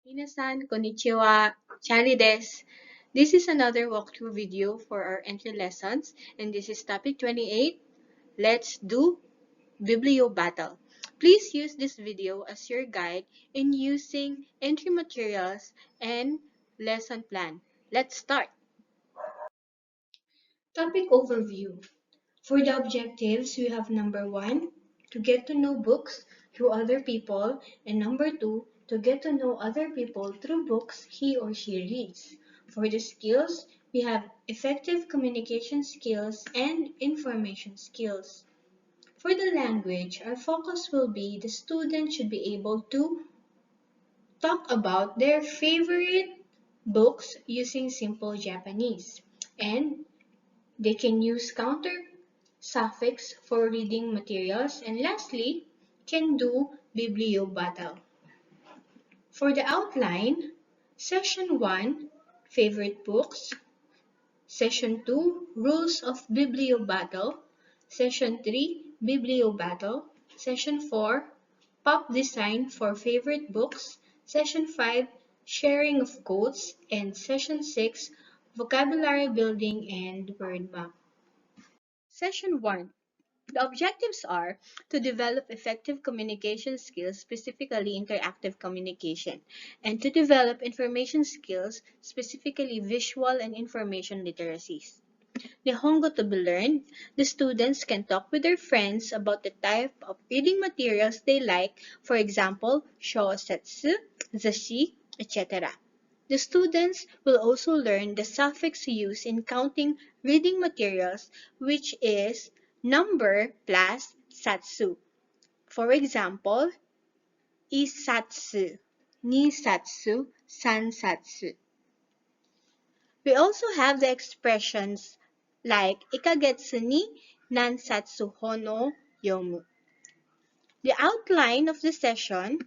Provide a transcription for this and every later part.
Minasan, konnichiwa, chari desu. This is another walkthrough video for our entry lessons, and this is topic 28. Let's do Biblio Battle. Please use this video as your guide in using entry materials and lesson plan. Let's start. Topic overview. For the objectives, we have number 1, to get to know books through other people, and number 2, to get to know other people through books he or she reads. For the skills, we have effective communication skills and information skills. For the language, our focus will be the student should be able to talk about their favorite books using simple Japanese, and they can use counter suffix for reading materials, and lastly, can do biblio battle. For the outline, Session 1, Favorite Books, Session 2, Rules of Biblio Battle, Session 3, Biblio Battle, Session 4, Pop Design for Favorite Books, Session 5, Sharing of Quotes, and Session 6, Vocabulary Building and Word Map. Session 1. The objectives are to develop effective communication skills, specifically interactive communication, and to develop information skills, specifically visual and information literacies. Nihongo to be learned. The students can talk with their friends about the type of reading materials they like, for example, shousetsu, zashi, etc. The students will also learn the suffix used in counting reading materials, which is number plus satsu. For example, isatsu, nisatsu, sansatsu. We also have the expressions like ikagetsu ni nansatsu hono yomu. The outline of the session.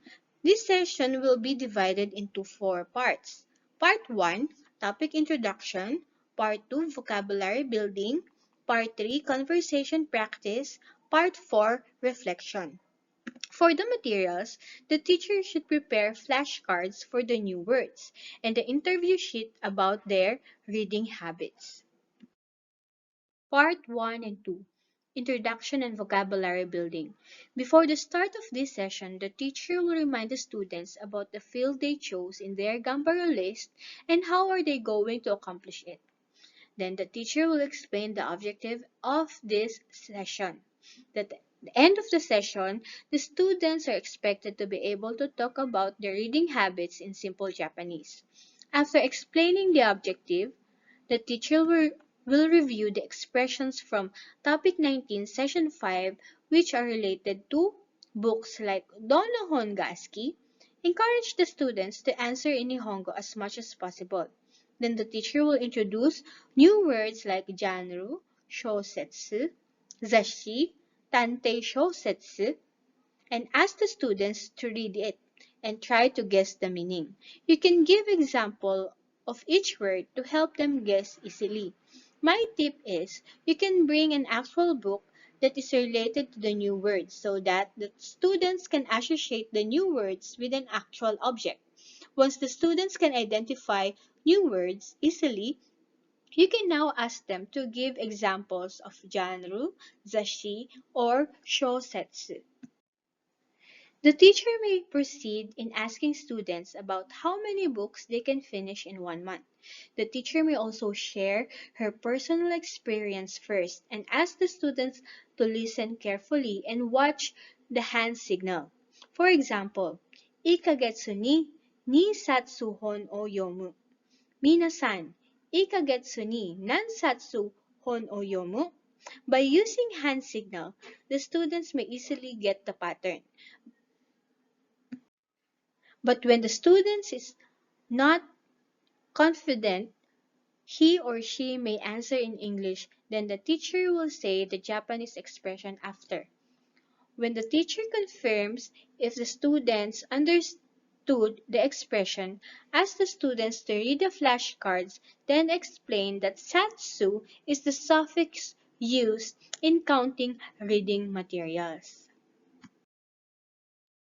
This session will be divided into 4 parts. Part 1, Topic Introduction. Part 2, Vocabulary Building. Part 3, Conversation Practice. Part 4, Reflection. For the materials, the teacher should prepare flashcards for the new words and the interview sheet about their reading habits. Part 1 and 2, Introduction and Vocabulary Building. Before the start of this session, the teacher will remind the students about the field they chose in their Gambaro list and how are they going to accomplish it. Then the teacher will explain the objective of this session. At the end of the session, the students are expected to be able to talk about their reading habits in simple Japanese. After explaining the objective, the teacher will review the expressions from Topic 19, Session 5, which are related to books like Dono Hongaski. Encourage the students to answer in Nihongo as much as possible. Then the teacher will introduce new words like genre, shousetsu, zashi, tantei shousetsu, and ask the students to read it and try to guess the meaning. You can give example of each word to help them guess easily. My tip is you can bring an actual book that is related to the new words so that the students can associate the new words with an actual object. Once the students can identify new words easily, you can now ask them to give examples of genre, zashi, or shousetsu. The teacher may proceed in asking students about how many books they can finish in 1 month. The teacher may also share her personal experience first and ask the students to listen carefully and watch the hand signal. For example, ikagetsu ni satsu hon o yomu. Minasan, ikagetsu ni nansatsu hon o yomu. By using hand signal, the students may easily get the pattern. But when the student is not confident, he or she may answer in English, then the teacher will say the Japanese expression after. When the teacher confirms if the students understood the expression, ask the students to read the flashcards, then explain that satsu is the suffix used in counting reading materials.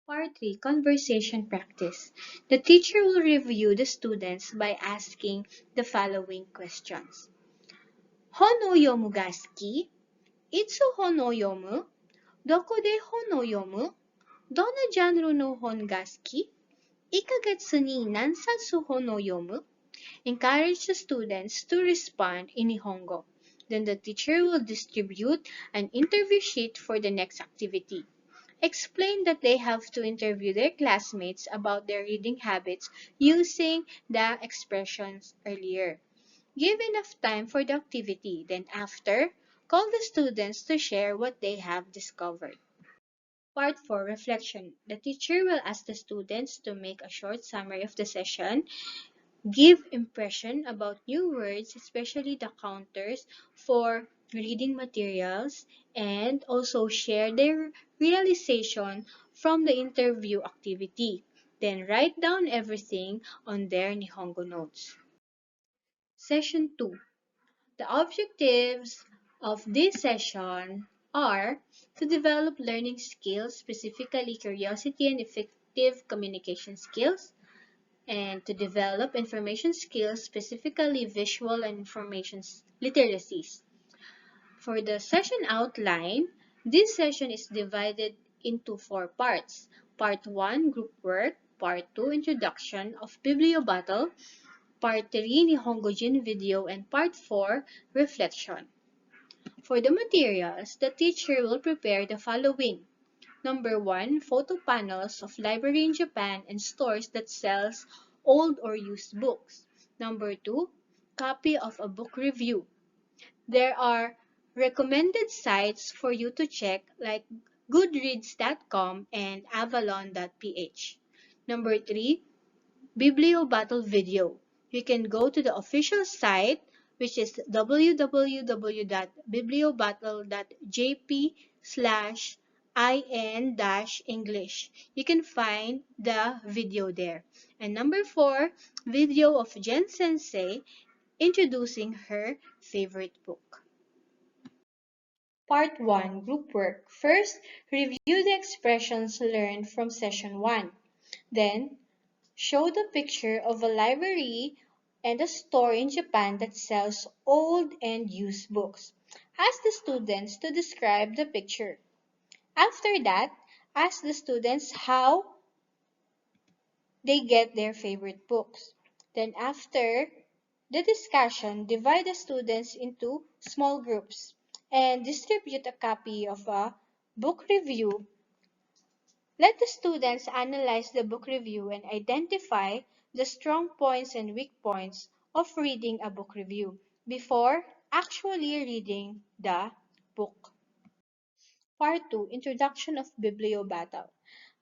Part 3, Conversation Practice. The teacher will review the students by asking the following questions. Hono yomu ga suki? Itsu hono yomu? Doko de hono yomu? Donna genre no hon ga suki? Ikagetsu ni nansatsu hono yomu? Encourage the students to respond in Nihongo. Then the teacher will distribute an interview sheet for the next activity. Explain that they have to interview their classmates about their reading habits using the expressions earlier. Give enough time for the activity, then after, call the students to share what they have discovered. Part 4, Reflection. The teacher will ask the students to make a short summary of the session, give impression about new words, especially the counters for reading materials, and also share their realization from the interview activity. Then write down everything on their Nihongo notes. Session 2. The objectives of this session are to develop learning skills, specifically curiosity and effective communication skills, and to develop information skills, specifically visual and information literacies. For the session outline, this session is divided into 4 parts. Part 1, group work. Part 2, introduction of Bibliobattle. Part 3, Nihongo-jin video. And Part 4, reflection. For the materials, the teacher will prepare the following. Number 1, photo panels of library in Japan and stores that sells old or used books. Number 2, copy of a book review. There are recommended sites for you to check like goodreads.com and avalon.ph. Number 3, Bibliobattle video. You can go to the official site, which is www.bibliobattle.jp/in-english. You can find the video there. And number 4, video of Jen Sensei introducing her favorite book. Part 1, Group Work. First, review the expressions learned from Session 1. Then, show the picture of a library and a store in Japan that sells old and used books. Ask the students to describe the picture. After that, ask the students how they get their favorite books. Then after the discussion, divide the students into small groups and distribute a copy of a book review. Let the students analyze the book review and identify the strong points and weak points of reading a book review before actually reading the book. Part 2, Introduction of Bibliobattle.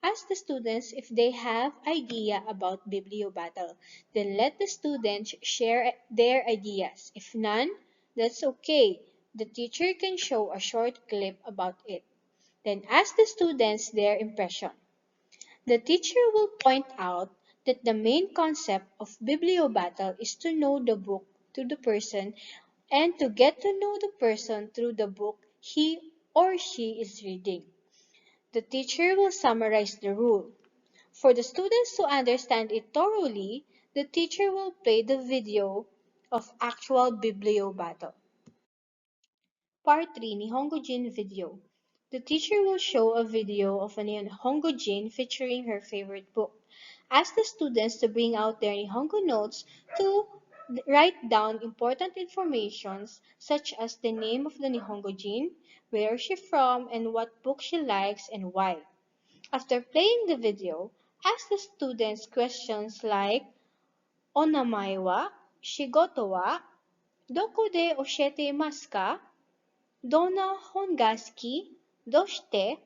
Ask the students if they have idea about Bibliobattle. Then let the students share their ideas. If none, that's okay. The teacher can show a short clip about it. Then ask the students their impression. The teacher will point out that the main concept of Bibliobattle is to know the book to the person and to get to know the person through the book he or she is reading. The teacher will summarize the rule. For the students to understand it thoroughly, the teacher will play the video of actual Bibliobattle. Part 3, Nihongo Jin video. The teacher will show a video of a Nihongo Jin featuring her favorite book. Ask the students to bring out their Nihongo notes to write down important information such as the name of the Nihongo Jin, where she's from, and what book she likes and why. After playing the video, ask the students questions like Onamae wa, Shigoto wa, Doko de oshete imasu ka? Donna Hongaski, Doshite,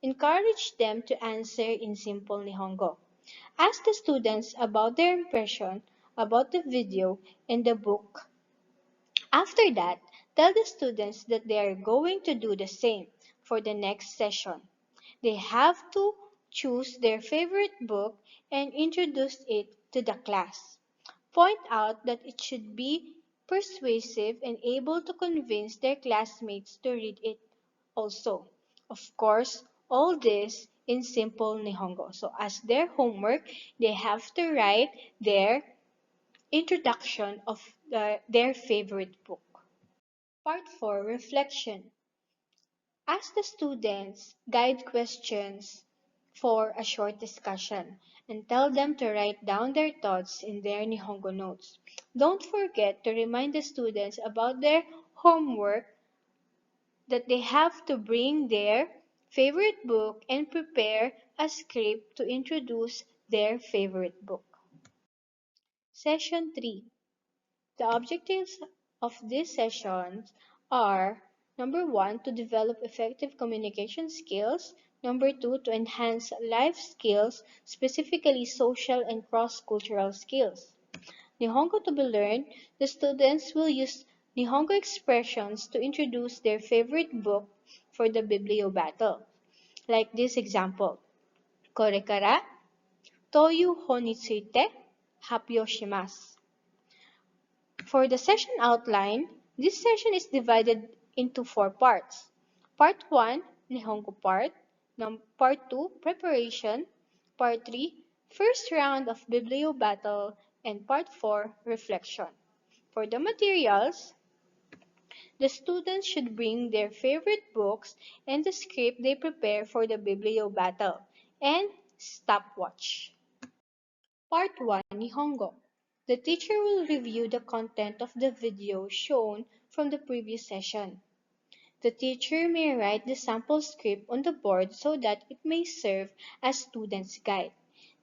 encouraged them to answer in simple Nihongo. Ask the students about their impression about the video and the book. After that, tell the students that they are going to do the same for the next session. They have to choose their favorite book and introduce it to the class. Point out that it should be persuasive and able to convince their classmates to read it also. Of course, all this in simple Nihongo. So as their homework, they have to write their introduction of their favorite book. Part 4, Reflection. Ask the students guide questions for a short discussion and tell them to write down their thoughts in their Nihongo notes. Don't forget to remind the students about their homework, that they have to bring their favorite book and prepare a script to introduce their favorite book. Session 3. The objectives of these sessions are: number 1, to develop effective communication skills; number 2, to enhance life skills, specifically social and cross-cultural skills. Nihongo to be learned, the students will use Nihongo expressions to introduce their favorite book for the Biblio battle. Like this example: Kore kara toyu hon ni tsuite happyou shimasu. For the session outline, this session is divided into 4 parts. Part 1, Nihongo part. Part 2, preparation. Part 3, first round of Biblio battle. And Part 4, reflection. For the materials, the students should bring their favorite books and the script they prepare for the Biblio battle, and stopwatch. Part 1, Nihongo. The teacher will review the content of the video shown from the previous session. The teacher may write the sample script on the board so that it may serve as student's guide.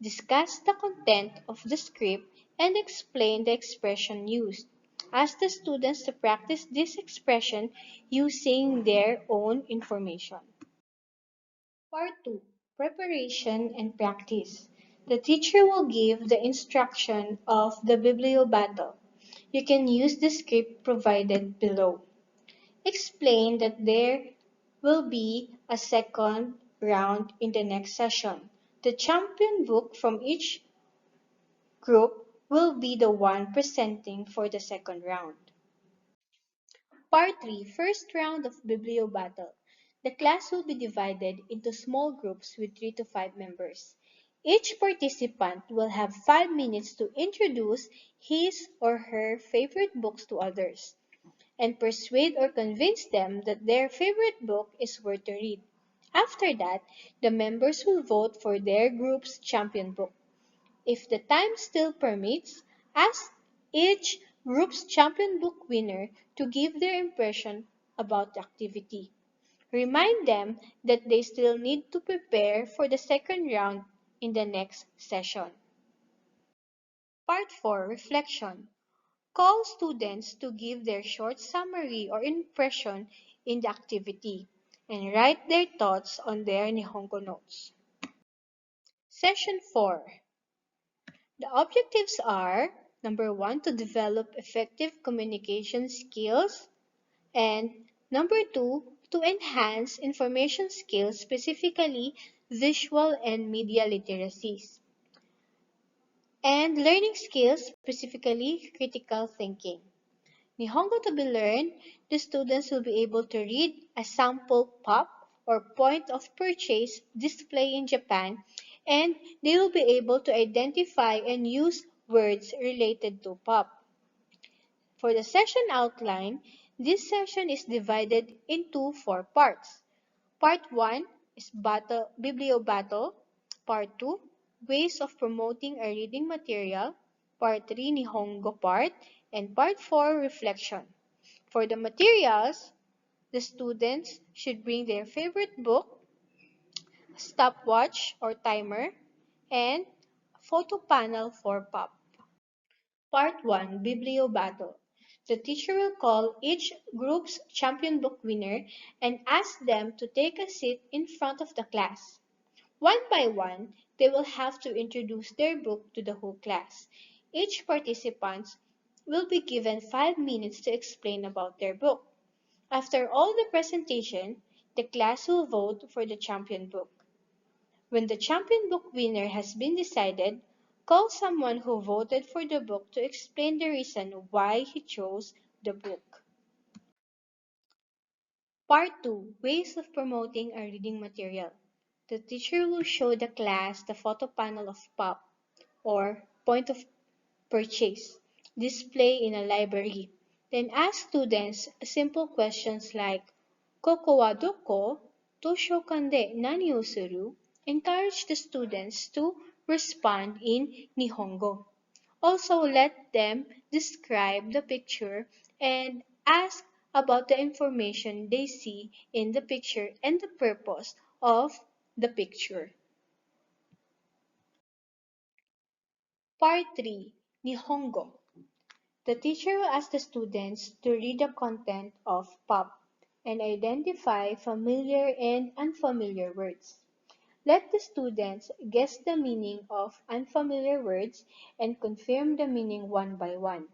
Discuss the content of the script and explain the expression used. Ask the students to practice this expression using their own information. Part 2, Preparation and Practice. The teacher will give the instruction of the Biblio battle. You can use the script provided below. Explain that there will be a second round in the next session. The champion book from each group will be the one presenting for the second round. Part 3, First round of Biblio battle. The class will be divided into small groups with 3 to 5 members. Each participant will have 5 minutes to introduce his or her favorite books to others and persuade or convince them that their favorite book is worth to read. After that, the members will vote for their group's champion book. If the time still permits, ask each group's champion book winner to give their impression about the activity. Remind them that they still need to prepare for the second round in the next session. Part 4, Reflection. Call students to give their short summary or impression in the activity and write their thoughts on their Nihongo notes. Session 4. The objectives are: number 1, to develop effective communication skills, and number 2, to enhance information skills, specifically visual and media literacies, and learning skills, specifically critical thinking. Nihongo to be learned, the students will be able to read a sample POP or point of purchase display in Japan, and they will be able to identify and use words related to POP. For the session outline, this session is divided into 4 parts. Part 1 is Biblio Battle. Part 2, Ways of Promoting a Reading Material. Part 3, Nihongo Part. And Part 4, Reflection. For the materials, the students should bring their favorite book, stopwatch or timer, and photo panel for POP. Part 1, Biblio Battle. The teacher will call each group's champion book winner and ask them to take a seat in front of the class. One by one, they will have to introduce their book to the whole class. Each participant will be given 5 minutes to explain about their book. After all the presentation, the class will vote for the champion book. When the champion book winner has been decided, call someone who voted for the book to explain the reason why he chose the book. Part 2, Ways of Promoting a Reading Material. The teacher will show the class the photo panel of POP, or point of purchase, display in a library. Then ask students simple questions like, Koko wa doko? Toshokan de nani o suru? Encourage the students to respond in Nihongo. Also, let them describe the picture and ask about the information they see in the picture and the purpose of the picture. Part 3. Nihongo. The teacher will ask the students to read the content of POP and identify familiar and unfamiliar words. Let the students guess the meaning of unfamiliar words and confirm the meaning one by one.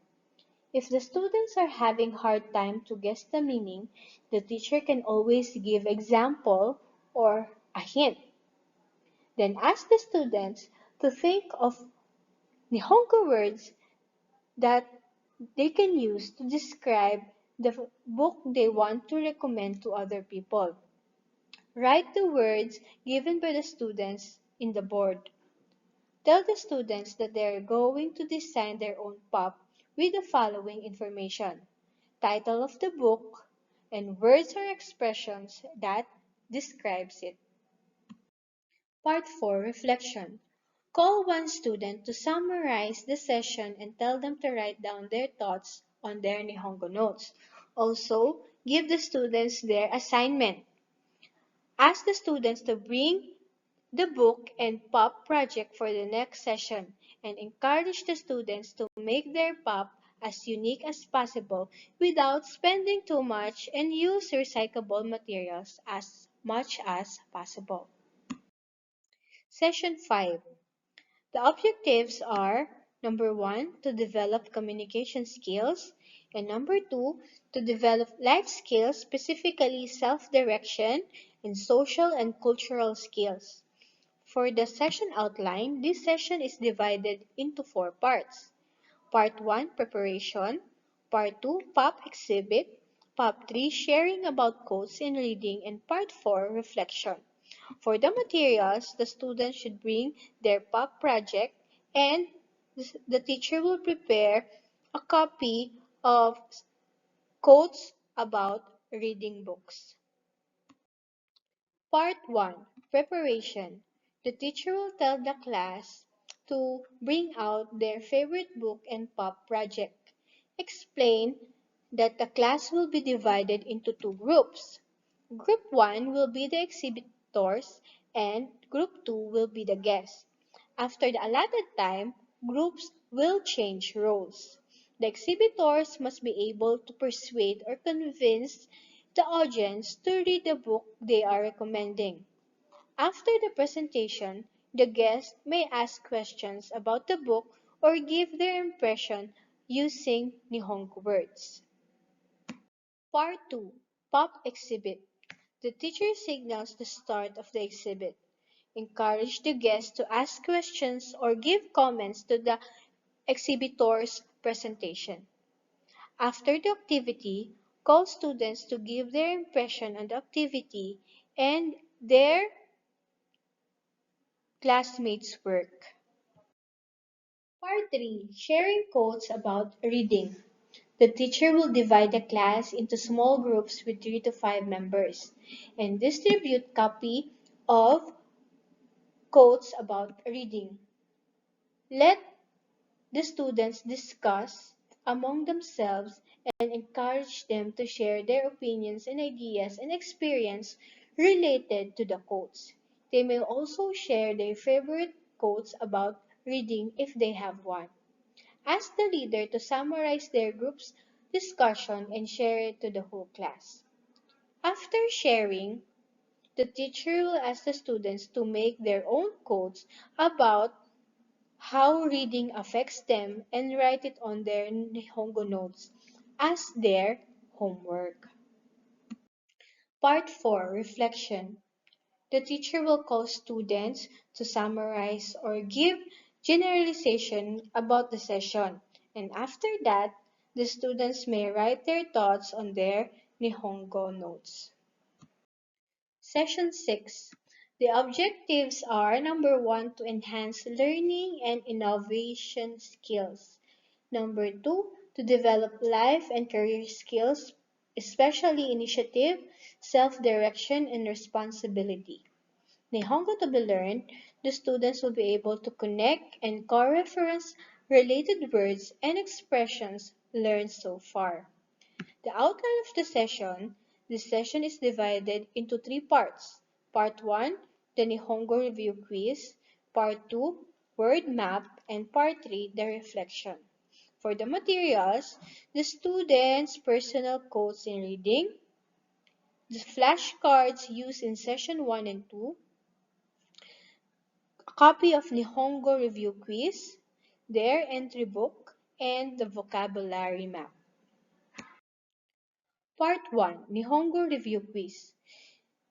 If the students are having hard time to guess the meaning, the teacher can always give example or a hint. Then ask the students to think of Nihongo words that they can use to describe the book they want to recommend to other people. Write the words given by the students in the board. Tell the students that they are going to design their own pop with the following information: title of the book, and words or expressions that describes it. Part 4. Reflection. Call one student to summarize the session and tell them to write down their thoughts on their Nihongo notes. Also, give the students their assignment. Ask the students to bring the book and pop project for the next session and encourage the students to make their pop as unique as possible without spending too much and use recyclable materials as much as possible. Session 5. The objectives are number 1, to develop communication skills, and number 2, to develop life skills, specifically self-direction and social and cultural skills. For the session outline, this session is divided into 4 parts. Part 1, preparation. Part 2, pop exhibit. Part 3, sharing about quotes in reading. And Part 4, reflection. For the materials, the students should bring their pop project and the teacher will prepare a copy of quotes about reading books. Part 1. Preparation. The teacher will tell the class to bring out their favorite book and pop project. Explain that the class will be divided into 2 groups. Group 1 will be the exhibitors and Group 2 will be the guests. After the allotted time, groups will change roles. The exhibitors must be able to persuade or convince the audience to read the book they are recommending. After the presentation, the guests may ask questions about the book or give their impression using Nihongo words. Part 2. Pop Exhibit. The teacher signals the start of the exhibit. Encourage the guests to ask questions or give comments to the exhibitor's presentation. After the activity, call students to give their impression on the activity and their classmates' work. Part 3. Sharing quotes about reading. The teacher will divide the class into small groups with 3 to 5 members and distribute copy of quotes about reading. Let the students discuss among themselves and encourage them to share their opinions and ideas and experience related to the quotes. They may also share their favorite quotes about reading if they have one. Ask the leader to summarize their group's discussion and share it to the whole class. After sharing, the teacher will ask the students to make their own quotes about how reading affects them and write it on their Nihongo notes as their homework. Part 4. Reflection. The teacher will call students to summarize or give generalization about the session, and after that, the students may write their thoughts on their Nihongo notes. Session 6. The objectives are number 1, to enhance learning and innovation skills. Number 2, to develop life and career skills, especially initiative, self-direction, and responsibility. Nihongo to be learned, the students will be able to connect and co-reference related words and expressions learned so far. The outline of this session is divided into 3 parts. Part 1, the Nihongo review quiz. Part 2, word map. And Part 3, the reflection. For the materials, the students' personal quotes in reading, the flashcards used in session 1 and 2, a copy of Nihongo review quiz, their entry book, and the vocabulary map. Part 1, Nihongo review quiz.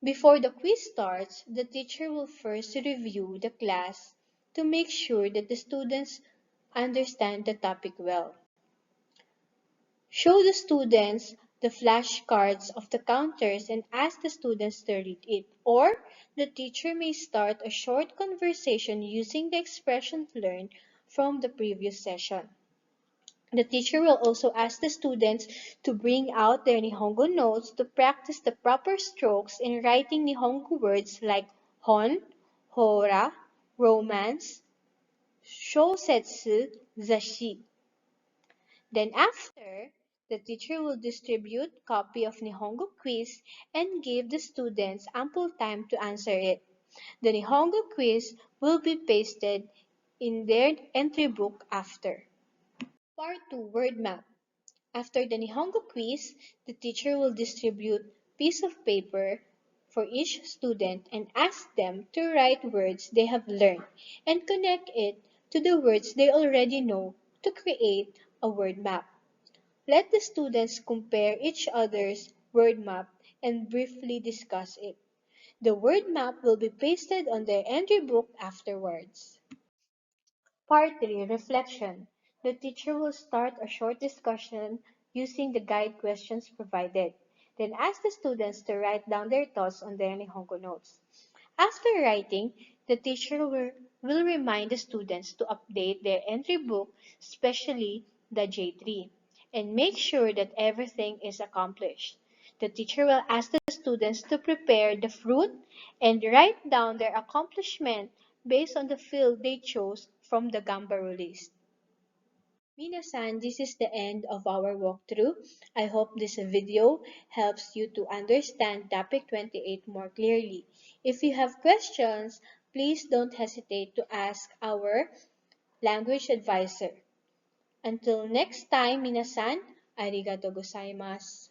Before the quiz starts, the teacher will first review the class to make sure that the students understand the topic well. Show the students the flashcards of the counters and ask the students to read it. Or, the teacher may start a short conversation using the expressions learned from the previous session. The teacher will also ask the students to bring out their Nihongo notes to practice the proper strokes in writing Nihongo words like hon, hora, romance, shousetsu, zashi. Then after, the teacher will distribute copy of Nihongo quiz and give the students ample time to answer it. The Nihongo quiz will be pasted in their entry book after. Part 2, word map. After the Nihongo quiz, the teacher will distribute piece of paper for each student and ask them to write words they have learned and connect it to the words they already know to create a word map. Let the students compare each other's word map and briefly discuss it. The word map will be pasted on their entry book afterwards. Part 3, reflection. The teacher will start a short discussion using the guide questions provided. Then ask the students to write down their thoughts on their Nihongo notes. After writing, the teacher will remind the students to update their entry book, especially the J3, and make sure that everything is accomplished. The teacher will ask the students to prepare the fruit and write down their accomplishment based on the field they chose from the Gambaro list. Minasan, this is the end of our walkthrough. I hope this video helps you to understand topic 28 more clearly. If you have questions, please don't hesitate to ask our language advisor. Until next time, minasan, arigato gozaimasu.